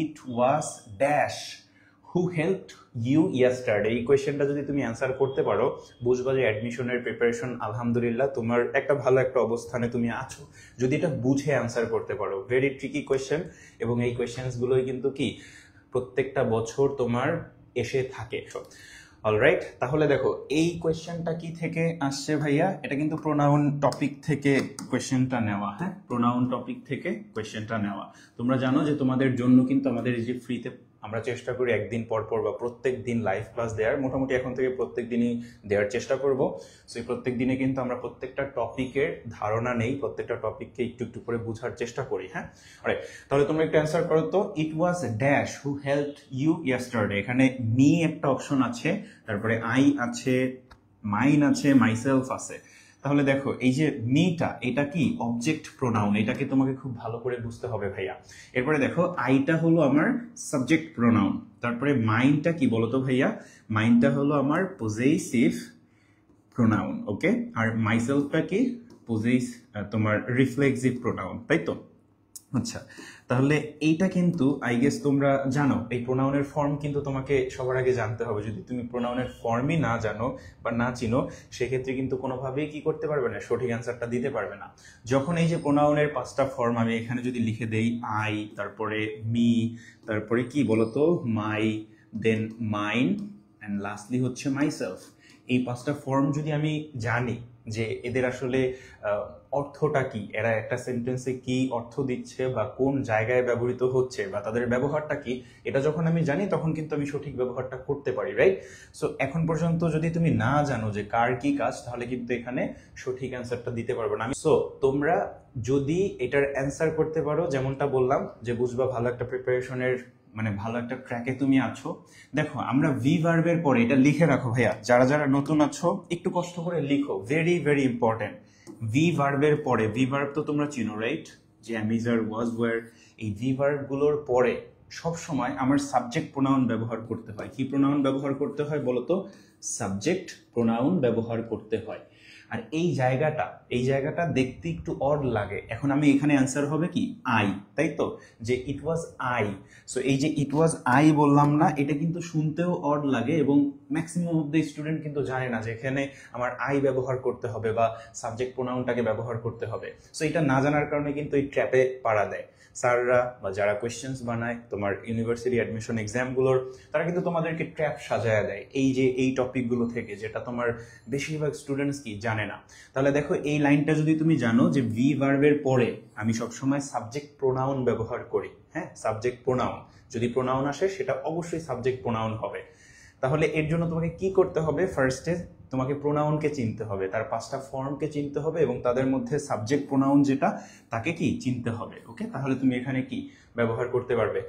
It was dash who helped you yesterday. এই কোয়েশ্চেনটা যদি তুমি অ্যান্সার করতে পারো, বুঝবা যে অ্যাডমিশনের প্রিপারেশন আলহামদুলিল্লাহ তোমার একটা ভালো একটা অবস্থানে তুমি আছো, যদি এটা বুঝে অ্যান্সার করতে পারো। ভেরি ট্রিকি কোয়েশ্চেন, এবং এই কোয়েশ্চেন্সগুলোই কিন্তু কি প্রত্যেকটা বছর তোমার এসে থাকে। অলরাইট, তাহলে দেখো এই কোয়েশ্চেনটা কি থেকে আসছে ভাইয়া, এটা কিন্তু প্রোনাউন টপিক থেকে কোয়েশ্চেনটা নেওয়া। হ্যাঁ, প্রোনাউন টপিক থেকে কোয়েশ্চেনটা নেওয়া। তোমরা জানো যে তোমাদের জন্য কিন্তু আমাদের এই যে ফ্রিতে আমরা চেষ্টা করি একদিন পর পর বা প্রত্যেক দিন লাইভ ক্লাস দেওয়ার, মোটামুটি এখন থেকে প্রত্যেক দিনই দেওয়ার চেষ্টা করব। সো এই প্রত্যেক দিনে কিন্তু আমরা প্রত্যেকটা টপিকের ধারণা নেই, প্রত্যেকটা টপিককে একটু একটু করে বোঝার চেষ্টা করি। হ্যাঁ, অলরাইট, তাহলে তোমরা একটু অ্যান্সার করো তো। It was dash who helped you yesterday. এখানে মি একটা অপশন আছে, তারপরে আই আছে, মাইন আছে, মাইসেলফ আছে। তাহলে দেখো এই যে মিটা, এটা কি অবজেক্ট প্রোনাউন, এটাকে তোমাকে খুব ভালো করে বুঝতে হবে ভাইয়া। এরপরে দেখো আইটা হলো আমার সাবজেক্ট প্রোনাউন, তারপরে মাইনটা কি বলতো ভাইয়া, মাইনটা হলো আমার পজেসিভ প্রোনাউন। ওকে, আর মাইসেলফটা কি তোমার রিফ্লেক্সিভ প্রোনাউন, তাই তো? আচ্ছা, তাহলে এইটা কিন্তু আই গেস তোমরা জানো। এই প্রোনাউনের ফর্ম কিন্তু তোমাকে সবার আগে জানতে হবে। যদি তুমি প্রোনাউনের ফর্মই না জানো বা না চিনো, সেক্ষেত্রে কিন্তু কোনোভাবেই কি করতে পারবে না, সঠিক অ্যান্সারটা দিতে পারবে না। যখন এই যে প্রোনাউনের 5টা ফর্ম আমি এখানে যদি লিখে দেই, আই, তারপরে মি, তারপরে কি বলতো মাই, দেন মাইন, অ্যান্ড লাস্টলি হচ্ছে মাইসেলফ। এই 5টা ফর্ম যদি আমি জানি যে এদের আসলে অর্থটা কি, এরা একটা সেন্টেন্সে কি অর্থ দিচ্ছে বা কোন জায়গায় ব্যবহৃত হচ্ছে বা তাদের ব্যবহারটা কি, এটা যখন আমি জানি তখন কিন্তু আমি সঠিক ব্যবহারটা করতে পারি, রাইট? সো এখন পর্যন্ত যদি তুমি না জানো যে কার কি কাজ, তাহলে কিন্তু এখানে সঠিক অ্যান্সারটা দিতে পারবো না আমি। সো তোমরা যদি এটার অ্যান্সার করতে পারো, যেমনটা বললাম যে বুঝবা ভালো একটা প্রিপারেশনের মানে ভালো একটা ট্র্যাকে তুমি আছো। দেখো আমরা ভি ভার্বের পরে এটা লিখে রাখো ভাইয়া, যারা যারা নতুন আছো একটু কষ্ট করে লিখো, ভেরি ভেরি ইম্পর্টেন্ট। ভি ভার্বের পরে, ভি ভার্ব তো তোমরা চিনো রাইট, যে অ্যামিজার, ওয়াজ, ওয়ার, এই ভি ভার্বগুলোর পরে সব সময় আমার সাবজেক্ট প্রোনাউন ব্যবহার করতে হয়। কি প্রোনাউন ব্যবহার করতে হয় বলতো? সাবজেক্ট প্রোনাউন ব্যবহার করতে হয়। আর এই জায়গাটা দেখতে একটু অড লাগে। এখন আমি এখানে অ্যান্সার হবে কি আই, তাই তো, যে ইট ওয়াজ আই। সো এই যে ইট ওয়াজ আই বললাম না, এটা কিন্তু শুনতেও অড লাগে, এবং ম্যাক্সিমাম অফ দ্য স্টুডেন্ট কিন্তু জানে না যে এখানে আমার আই ব্যবহার করতে হবে বা সাবজেক্ট প্রোনাউনটাকে ব্যবহার করতে হবে। সো এটা না জানার কারণে কিন্তু এই ট্র্যাপে পাড়া দেয় স্যাররা বা যারা কোয়েশ্চেন্স বানায় তোমার ইউনিভার্সিটি অ্যাডমিশন এক্সামগুলোর, তারা কিন্তু তোমাদেরকে ট্র্যাপ সাজায় দেয় এই যে এই টপিকগুলো থেকে, যেটা তোমার বেশিরভাগ স্টুডেন্টস কি জানে না। তাহলে দেখো এই লাইনটা যদি তুমি জানো যে ভি ভার্বের পরে আমি সবসময় সাবজেক্ট প্রোনাউন ব্যবহার করি। হ্যাঁ, সাবজেক্ট প্রোনাউন, যদি প্রোনাউন আসে সেটা অবশ্যই সাবজেক্ট প্রোনাউন হবে। তাহলে এর জন্য তোমাকে কি করতে হবে? ফার্স্টে তোমাকে প্রোনাউনকে চিনতে হবে, তার 5টা ফর্মকে চিনতে হবে, এবং তাদের মধ্যে সাবজেক্ট প্রোনাউন যেটা তাকে কি চিনতে হবে। ওকে, তাহলে তুমি এখানে কি ব্যবহার করতে পারবে।